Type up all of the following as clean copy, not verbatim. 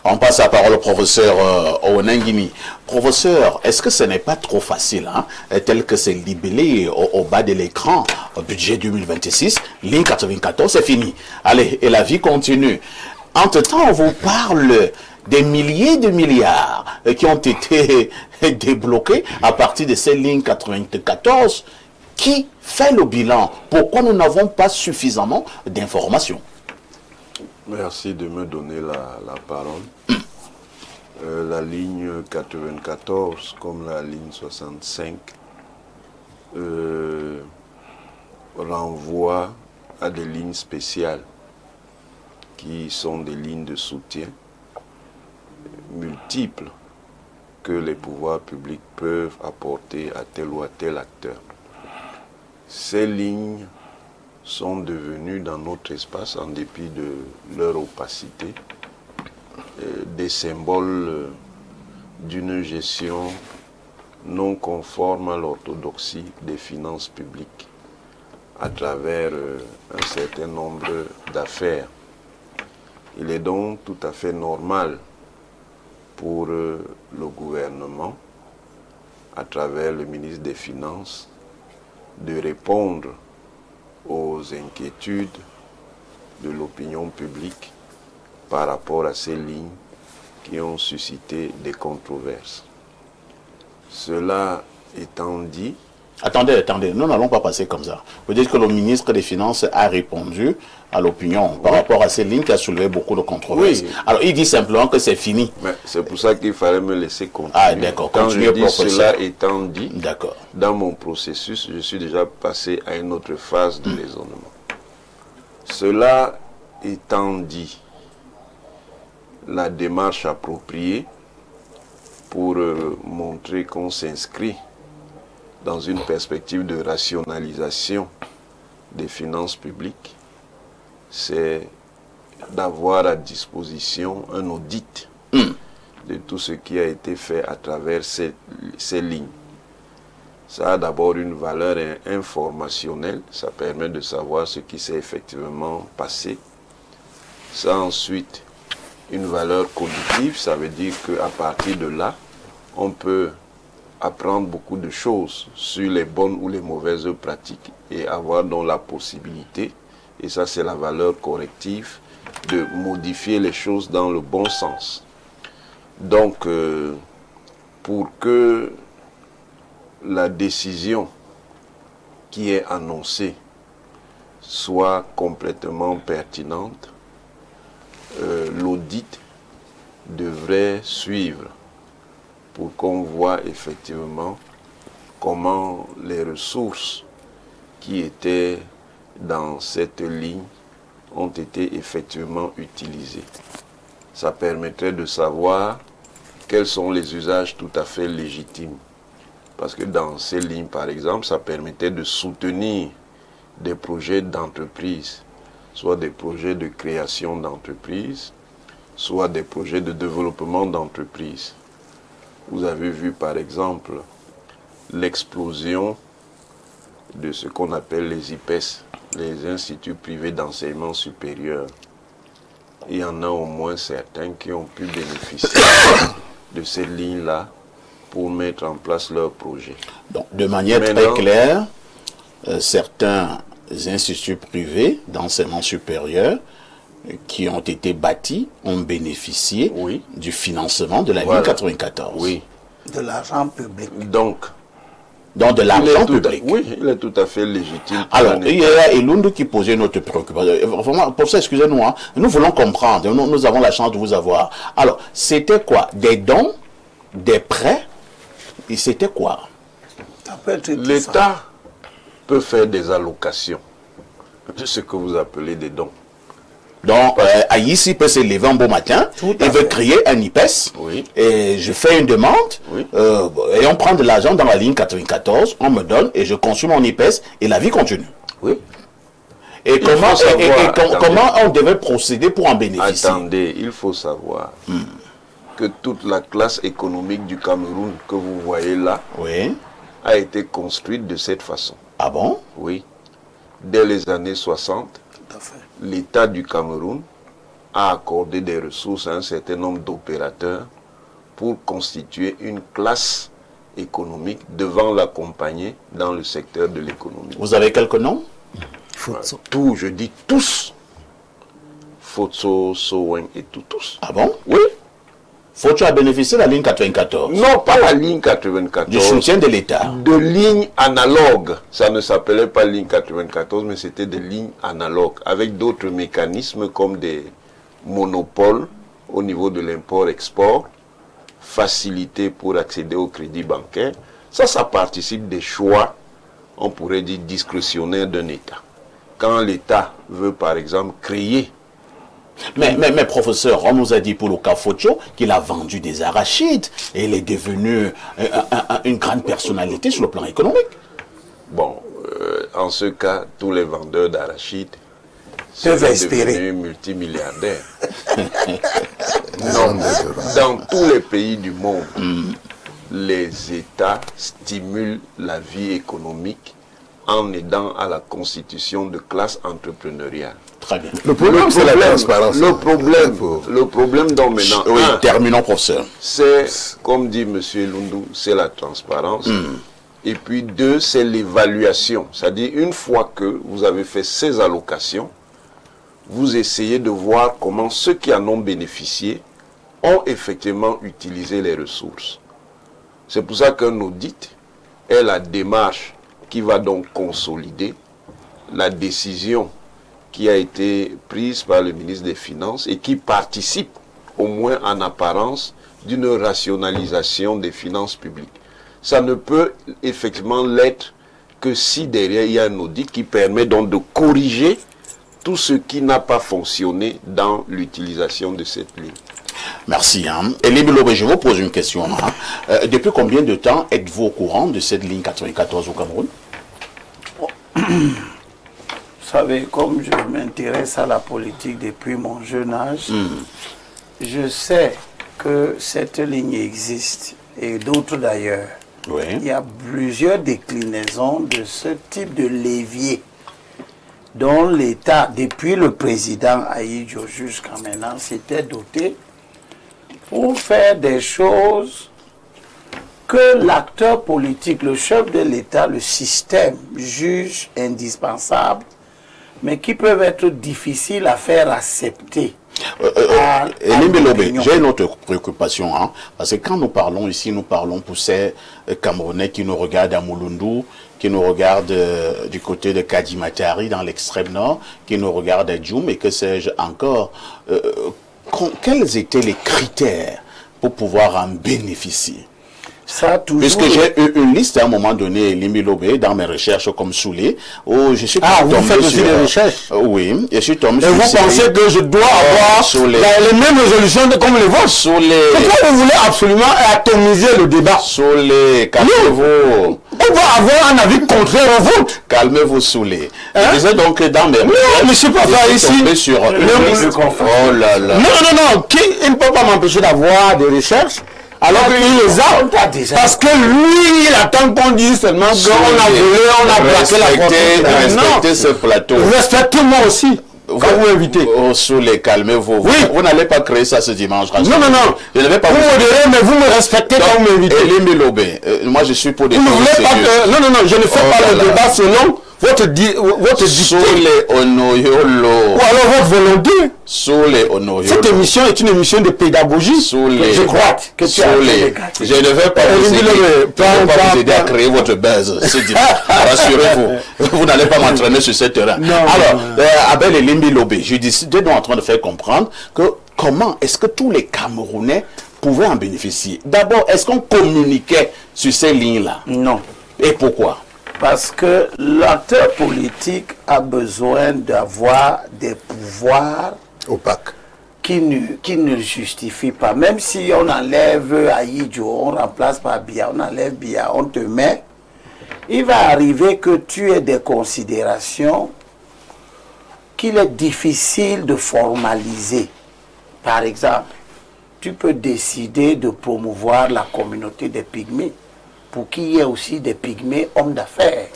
On passe la parole au professeur Owenengini. Professeur, est-ce que ce n'est pas trop facile, hein, tel que c'est libellé au bas de l'écran, budget 2026, ligne 94, c'est fini. Allez, et la vie continue. Entre-temps, on vous parle des milliers de milliards qui ont été débloqués à partir de ces lignes 94. Qui fait le bilan? Pourquoi nous n'avons pas suffisamment d'informations? Merci de me donner la parole. La ligne 94 comme la ligne 65 renvoie à des lignes spéciales qui sont des lignes de soutien multiples que les pouvoirs publics peuvent apporter à tel ou à tel acteur. Ces lignes sont devenues dans notre espace, en dépit de leur opacité, des symboles d'une gestion non conforme à l'orthodoxie des finances publiques à travers un certain nombre d'affaires. Il est donc tout à fait normal pour le gouvernement, à travers le ministre des Finances, de répondre aux inquiétudes de l'opinion publique par rapport à ces lignes qui ont suscité des controverses. Cela étant dit... Attendez, nous n'allons pas passer comme ça. Vous dites que le ministre des Finances a répondu à l'opinion par rapport à ces lignes qui a soulevé beaucoup de controverses. Oui. Alors, il dit simplement que c'est fini. C'est pour ça qu'il fallait me laisser continuer. Ah, d'accord. Quand je dis cela étant dit, d'accord, dans mon processus, je suis déjà passé à une autre phase de raisonnement. Cela étant dit, la démarche appropriée pour montrer qu'on s'inscrit dans une perspective de rationalisation des finances publiques, c'est d'avoir à disposition un audit de tout ce qui a été fait à travers ces lignes. Ça a d'abord une valeur informationnelle, ça permet de savoir ce qui s'est effectivement passé. Ça a ensuite une valeur cognitive, ça veut dire qu'à partir de là, on peut apprendre beaucoup de choses sur les bonnes ou les mauvaises pratiques et avoir donc la possibilité, et ça c'est la valeur corrective, de modifier les choses dans le bon sens. Donc, pour que la décision qui est annoncée soit complètement pertinente, l'audit devrait suivre pour qu'on voit effectivement comment les ressources qui étaient dans cette ligne ont été effectivement utilisées. Ça permettrait de savoir quels sont les usages tout à fait légitimes. Parce que dans ces lignes, par exemple, ça permettait de soutenir des projets d'entreprise, soit des projets de création d'entreprise, soit des projets de développement d'entreprise. Vous avez vu par exemple l'explosion de ce qu'on appelle les IPES, les instituts privés d'enseignement supérieur. Il y en a au moins certains qui ont pu bénéficier de ces lignes-là pour mettre en place leurs projets. Donc, de manière très claire, certains instituts privés d'enseignement supérieur qui ont été bâtis ont bénéficié du financement de la ligne 94. Oui. De l'argent public. Donc de l'argent public. Oui, il est tout à fait légitime. Alors, il y a Elundu qui posait notre préoccupation. Vraiment, pour ça, excusez-nous, hein, nous voulons comprendre. Nous avons la chance de vous avoir. Alors, c'était quoi? Des dons? Des prêts? Et c'était quoi? L'État peut faire des allocations de ce que vous appelez des dons. Donc, Aïssi peut se lever un beau matin et veut créer un IPES. Oui. Et je fais une demande. Oui. Et on prend de l'argent dans la ligne 94, on me donne et je consomme mon IPES et la vie continue. Oui. Et comment on devait procéder pour en bénéficier? Attendez, il faut savoir que toute la classe économique du Cameroun que vous voyez là a été construite de cette façon. Ah bon? Oui. Dès les années 60, l'État du Cameroun a accordé des ressources à un certain nombre d'opérateurs pour constituer une classe économique devant l'accompagner dans le secteur de l'économie. Vous avez quelques noms? Tout, je dis tous. Fotso, Sowen et tout, tous. Ah bon? Oui. Faut-tu a bénéficié de la ligne 94? Non, pas la ligne 94. Du soutien de l'État. De lignes analogues. Ça ne s'appelait pas ligne 94, mais c'était des lignes analogues, avec d'autres mécanismes comme des monopoles au niveau de l'import-export, facilité pour accéder au crédit bancaire. Ça participe des choix, on pourrait dire, discrétionnaires d'un État. Quand l'État veut, par exemple, créer... Mais professeur, on nous a dit pour le cas Fotio qu'il a vendu des arachides et il est devenu une grande personnalité sur le plan économique. Bon, en ce cas, tous les vendeurs d'arachides peuvent sont espérer devenus multimilliardaires. Non, dans tous les pays du monde, les États stimulent la vie économique en aidant à la constitution de classes entrepreneuriales. Très bien. Le problème, c'est la transparence. Le problème donc maintenant, Oui, terminons, professeur. c'est, comme dit M. Lundu, c'est la transparence. Et puis deux, c'est l'évaluation. C'est-à-dire, une fois que vous avez fait ces allocations, vous essayez de voir comment ceux qui en ont bénéficié ont effectivement utilisé les ressources. C'est pour ça qu'un audit est la démarche qui va donc consolider la décision qui a été prise par le ministre des Finances et qui participe, au moins en apparence, d'une rationalisation des finances publiques. Ça ne peut effectivement l'être que si derrière il y a un audit qui permet donc de corriger tout ce qui n'a pas fonctionné dans l'utilisation de cette ligne. Merci. Elie Bilobe, je vous pose une question. Depuis combien de temps êtes-vous au courant de cette ligne 94 au Cameroun? Vous savez, comme je m'intéresse à la politique depuis mon jeune âge, je sais que cette ligne existe, et d'autres d'ailleurs. Oui. Il y a plusieurs déclinaisons de ce type de levier dont l'État, depuis le président Ahidjo jusqu'à maintenant, s'était doté pour faire des choses que l'acteur politique, le chef de l'État, le système juge indispensables, mais qui peuvent être difficiles à faire accepter. Elie Bilobe, j'ai une autre préoccupation, parce que quand nous parlons ici, nous parlons pour ces Camerounais qui nous regardent à Mulundu, qui nous regardent du côté de Kadimatari dans l'extrême nord, qui nous regardent à Djoum et que sais-je encore. Quels étaient les critères pour pouvoir en bénéficier? Ça, toujours. Puisque j'ai eu une liste à un moment donné, Elie Bilobe, dans mes recherches comme Soulé, où je suis tombé vous faites aussi sur... des recherches? Oui, je suis tombé Et sur... vous pensez que je dois avoir les mêmes résolutions comme les vôtres? Pourquoi vous voulez absolument atomiser le débat? Soulé, calmez-vous. On va avoir un avis contraire au vôtre. Calmez-vous, Soulé. Je disais donc dans mes... Non, mais je ne peux pas ici. Sur Oh là là. Non. Il ne peut pas m'empêcher d'avoir des recherches. Alors qu'il les a, parce que lui, il attend qu'on dise seulement qu'on a volé, on a braqué la fortune. Respectez ce plateau. Respectez-moi aussi, quand vous m'invitez. Oh, Soulé, calmez-vous. Oui. Vous n'allez pas créer ça ce dimanche. Non. Je ne vais pas vous modérez, mais vous me respectez quand vous m'invitez. Elie Bilobe, moi je suis pour des Vous ne voulez pas que... Non, je ne fais pas le débat selon votre dictée. Soulé Onoyolo. Ou alors votre volonté. Soulé Onoyolo. Cette émission est une émission de pédagogie. Soulé. Je crois que tu as Soulé. Je ne vais pas vous aider à créer votre base. Rassurez-vous. Vous n'allez pas m'entraîner sur ce terrain. Alors, Abel Elie Bilobe, je suis en train de faire comprendre que comment est-ce que tous les Camerounais pouvaient en bénéficier? D'abord, est-ce qu'on communiquait sur ces lignes-là? Non. Et pourquoi? Parce que l'acteur politique a besoin d'avoir des pouvoirs Opaque. qui ne le justifient pas. Même si on enlève Ahidjo, on remplace par Biya, on enlève Biya, on te met, il va arriver que tu aies des considérations qu'il est difficile de formaliser. Par exemple, tu peux décider de promouvoir la communauté des pygmées pour qu'il y ait aussi des pygmées hommes d'affaires,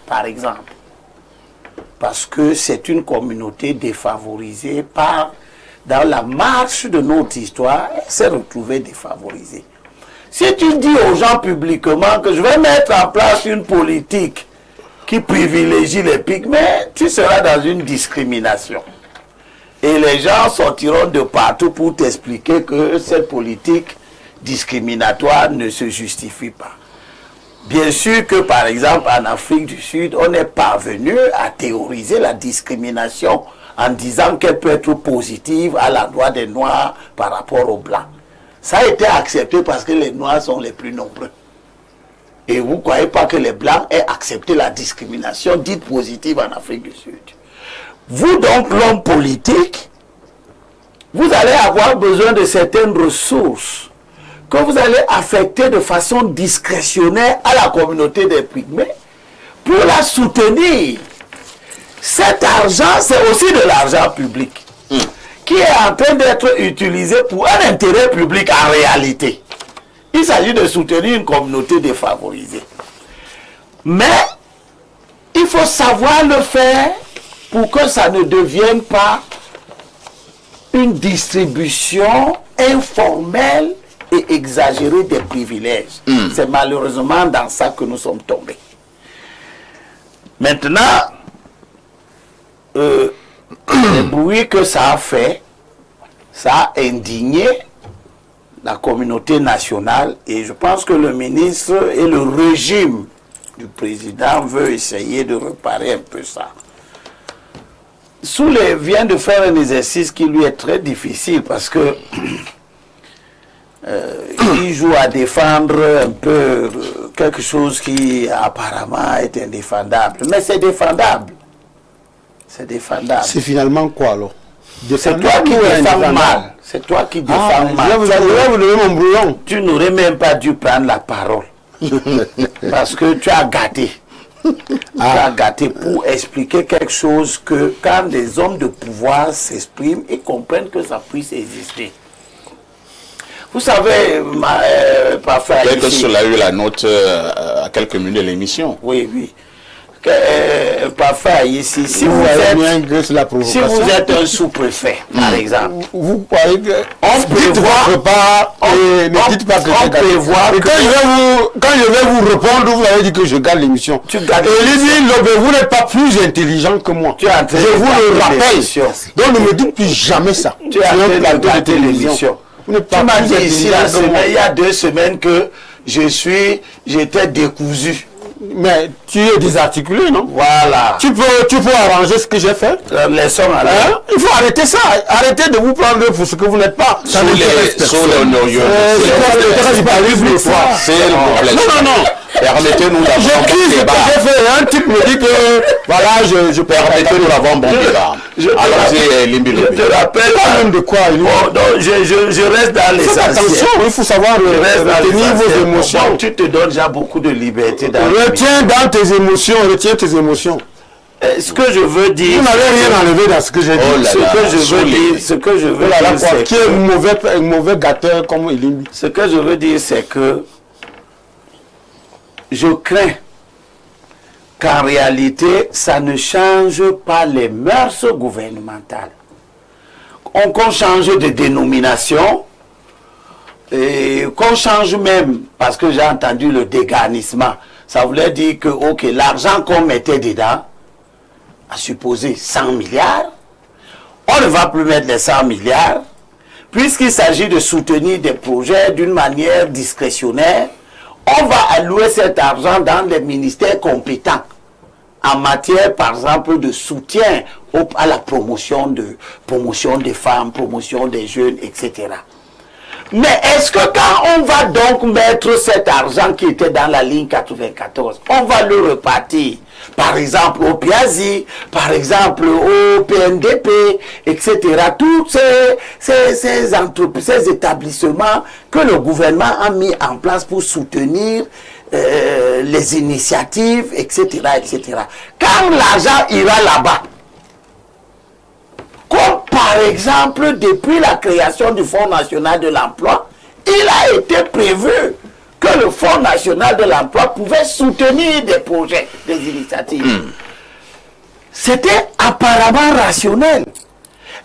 par exemple. Parce que c'est une communauté défavorisée par dans la marche de notre histoire, elle s'est retrouvée défavorisée. Si tu dis aux gens publiquement que je vais mettre en place une politique qui privilégie les pygmées, tu seras dans une discrimination. Et les gens sortiront de partout pour t'expliquer que cette politique discriminatoire ne se justifie pas. Bien sûr que, par exemple, en Afrique du Sud, on est parvenu à théoriser la discrimination en disant qu'elle peut être positive à l'endroit des Noirs par rapport aux Blancs. Ça a été accepté parce que les Noirs sont les plus nombreux. Et vous ne croyez pas que les Blancs aient accepté la discrimination dite positive en Afrique du Sud. Vous donc, l'homme politique, vous allez avoir besoin de certaines ressources que vous allez affecter de façon discrétionnaire à la communauté des Pygmées pour la soutenir. Cet argent, c'est aussi de l'argent public qui est en train d'être utilisé pour un intérêt public en réalité. Il s'agit de soutenir une communauté défavorisée. Mais il faut savoir le faire pour que ça ne devienne pas une distribution informelle et exagérée des privilèges. C'est malheureusement dans ça que nous sommes tombés. Maintenant, le bruit que ça a fait, ça a indigné la communauté nationale et je pense que le ministre et le régime du président veulent essayer de réparer un peu ça. Soulé vient de faire un exercice qui lui est très difficile parce que il joue à défendre un peu quelque chose qui apparemment est indéfendable. Mais c'est défendable. C'est défendable. C'est finalement quoi alors? C'est toi qui défends mal. C'est toi qui défends mal. Vous levez mon brouillon. Tu n'aurais même pas dû prendre la parole. Parce que tu as gâté. Tu as gâté pour expliquer quelque chose que quand des hommes de pouvoir s'expriment, ils comprennent que ça puisse exister. Vous savez, parfois... Dès que cela a eu la note à quelques minutes de l'émission. Oui, oui. Parfois ici, si vous êtes un sous-préfet, par exemple, vous croyez que on prévoit pas et ne dites pas que on prévoit et quand je vais vous répondre, vous avez dit que je garde l'émission. Et il dit, vous n'êtes pas plus intelligent que moi. Je vous le rappelle. Donc ne me dites plus jamais ça. Tu es en train de gâter l'émission. Tu m'as dit ici il y a 2 semaines que j'étais décousu. Mais tu es désarticulé, non? Voilà. Tu peux arranger ce que j'ai fait. Laissons aller. Il faut arrêter ça. Arrêtez de vous prendre pour ce que vous n'êtes pas. C'est le non. Permettez-nous d'avoir un bon débat. Un type me dit que voilà, je permettez-nous d'avoir un bon débat. Allons-y, Limbi. Je te rappelle même de quoi. Je reste dans l'essentiel. Attention, il faut savoir retenir vos émotions. Bon, tu te donnes déjà beaucoup de liberté. Retiens dans tes émotions, retiens tes émotions. Ce que je veux dire... Vous n'avez rien enlevé dans ce que j'ai dit. Ce que je veux dire, c'est qui est mauvais gâteur comme Limbi. Ce que je veux dire, c'est que je crains qu'en réalité, ça ne change pas les mœurs gouvernementales. Qu'on change de dénomination, et qu'on change même, parce que j'ai entendu le dégarnissement, ça voulait dire que ok, l'argent qu'on mettait dedans, à supposer 100 milliards, on ne va plus mettre les 100 milliards, puisqu'il s'agit de soutenir des projets d'une manière discrétionnaire, on va allouer cet argent dans les ministères compétents en matière, par exemple, de soutien à la promotion des femmes, promotion des jeunes, etc. Mais est-ce que quand on va donc mettre cet argent qui était dans la ligne 94, on va le repartir, par exemple au PIAZI, par exemple au PNDP, etc. Tous ces entreprises, ces établissements que le gouvernement a mis en place pour soutenir les initiatives, etc., etc. Quand l'argent ira là-bas, comme par exemple, depuis la création du Fonds national de l'emploi, il a été prévu que le Fonds national de l'emploi pouvait soutenir des projets, des initiatives. C'était apparemment rationnel.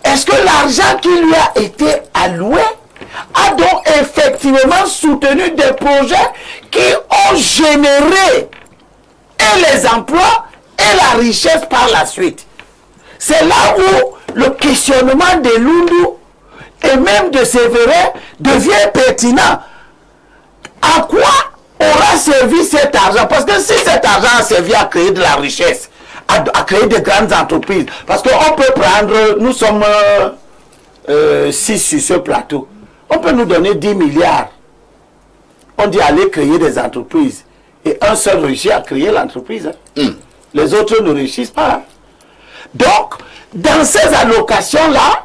est-ce que l'argent qui lui a été alloué a donc effectivement soutenu des projets qui ont généré et les emplois et la richesse par la suite? C'est là où le questionnement de Lundu et même de Sévérin devient pertinent. À quoi aura servi cet argent? Parce que si cet argent a servi à créer de la richesse, à créer de grandes entreprises, parce qu'on peut prendre, nous sommes 6 sur ce plateau, on peut nous donner 10 milliards. On dit aller créer des entreprises. Et un seul réussit à créer l'entreprise. Les autres ne réussissent pas. Donc, dans ces allocations-là,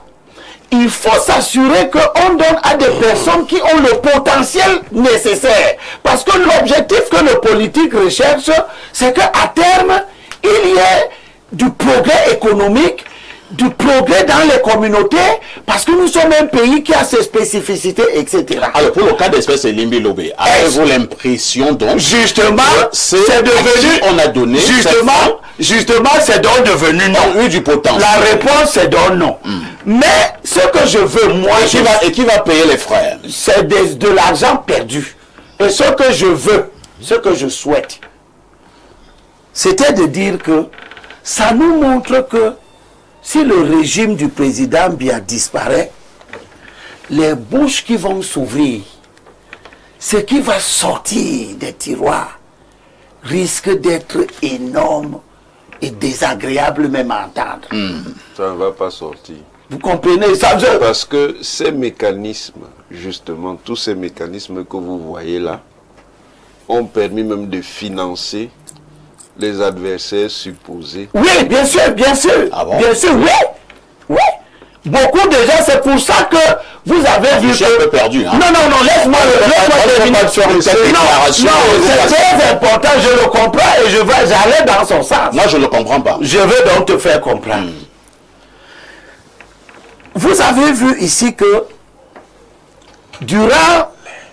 il faut s'assurer qu'on donne à des personnes qui ont le potentiel nécessaire. Parce que l'objectif que le politique recherche, c'est qu'à terme, il y ait du progrès économique, du progrès dans les communautés, parce que nous sommes un pays qui a ses spécificités, etc. Alors, pour le cas d'espèce Elimbi Lobé, avez-vous l'impression donc justement, c'est devenu, on a donné justement, c'est donc devenu non. Eu du potentiel. La réponse c'est donc non. Mais ce que je veux, moi, et qui va payer les frais? C'est de l'argent perdu. Et ce que je veux, ce que je souhaite, c'était de dire que ça nous montre que si le régime du président Biya disparaît, les bouches qui vont s'ouvrir, ce qui va sortir des tiroirs, risque d'être énorme et désagréable même à entendre. Ça ne va pas sortir. Vous comprenez ça? Parce que ces mécanismes, justement, tous ces mécanismes que vous voyez là, ont permis même de financer les adversaires supposés. Oui, bien sûr, bien sûr. Ah bon? Bien sûr, oui. Oui. Beaucoup de gens, c'est pour ça que vous avez vu que... un peu perdu, hein? Non, laisse-moi terminer. Non, c'est très important, je le comprends et j'allais dans son sens. Moi, je ne le comprends pas. Je veux donc te faire comprendre. Vous avez vu ici que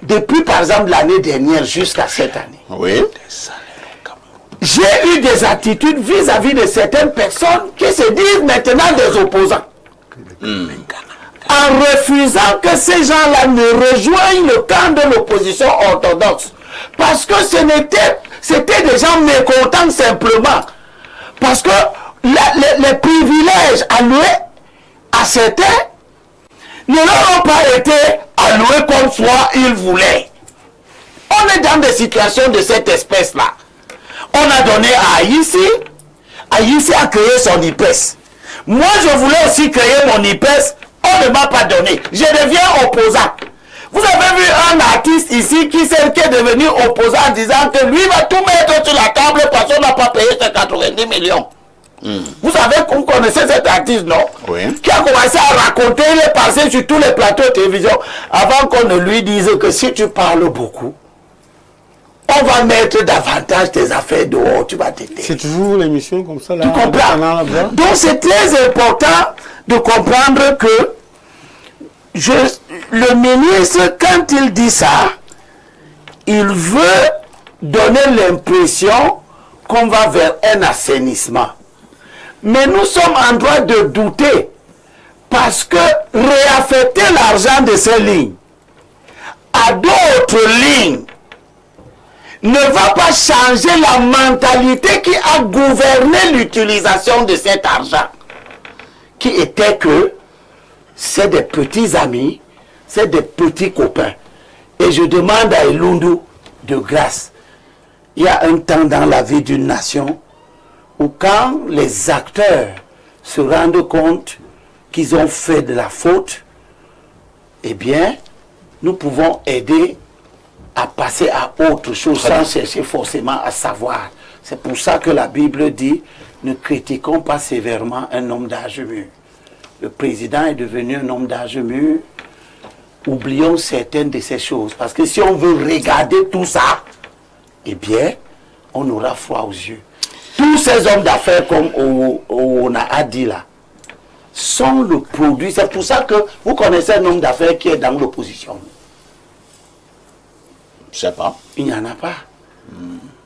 depuis par exemple l'année dernière jusqu'à cette année, oui, j'ai eu des attitudes vis-à-vis de certaines personnes qui se disent maintenant des opposants. En refusant que ces gens-là ne rejoignent le camp de l'opposition orthodoxe. Parce que c'était des gens mécontents simplement. Parce que les privilèges alloués à certains ne leur ont pas été alloués comme soit ils voulaient. On est dans des situations de cette espèce-là. On a donné à Aïssi a créé son IPES. Moi, je voulais aussi créer mon IPES, on ne m'a pas donné. Je deviens opposant. Vous avez vu un artiste ici qui est devenu opposant en disant que lui va tout mettre sur la table parce qu'on n'a pas payé ses 90 millions. Vous savez qu'on connaissait cet artiste, non? Oui. Qui a commencé à raconter les passés sur tous les plateaux de télévision avant qu'on ne lui dise que si tu parles beaucoup, on va mettre davantage tes affaires dehors, tu vas t'aider. C'est toujours l'émission comme ça là. Tu comprends? Donc c'est très important de comprendre que le ministre, quand il dit ça, il veut donner l'impression qu'on va vers un assainissement. Mais nous sommes en droit de douter parce que réaffecter l'argent de ces lignes à d'autres lignes ne va pas changer la mentalité qui a gouverné l'utilisation de cet argent, qui était que c'est des petits amis, c'est des petits copains. Et je demande à Elundu de grâce, il y a un temps dans la vie d'une nation où quand les acteurs se rendent compte qu'ils ont fait de la faute, eh bien, nous pouvons aider à passer à autre chose sans chercher forcément à savoir. C'est pour ça que la Bible dit, ne critiquons pas sévèrement un homme d'âge mûr. Le président est devenu un homme d'âge mûr. Oublions certaines de ces choses. Parce que si on veut regarder tout ça, eh bien, on aura froid aux yeux. Tous ces hommes d'affaires, comme on a dit là, sont le produit. C'est pour ça que vous connaissez un homme d'affaires qui est dans l'opposition. Je sais pas. Il n'y en a pas.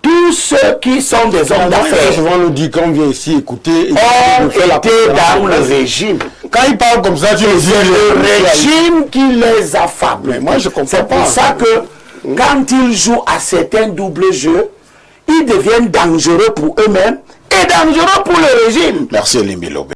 Tous ceux qui sont des hommes d'affaires Souvent on nous dit qu'on vient ici écouter ont été dans le régime. Quand ils parlent comme ça, tu les dis. Le régime qui les a fabriqués. Moi, je comprends C'est pas. pour ça que quand ils jouent à certains doubles jeux, ils deviennent dangereux pour eux-mêmes et dangereux pour le régime. Merci Elimbi Lobé.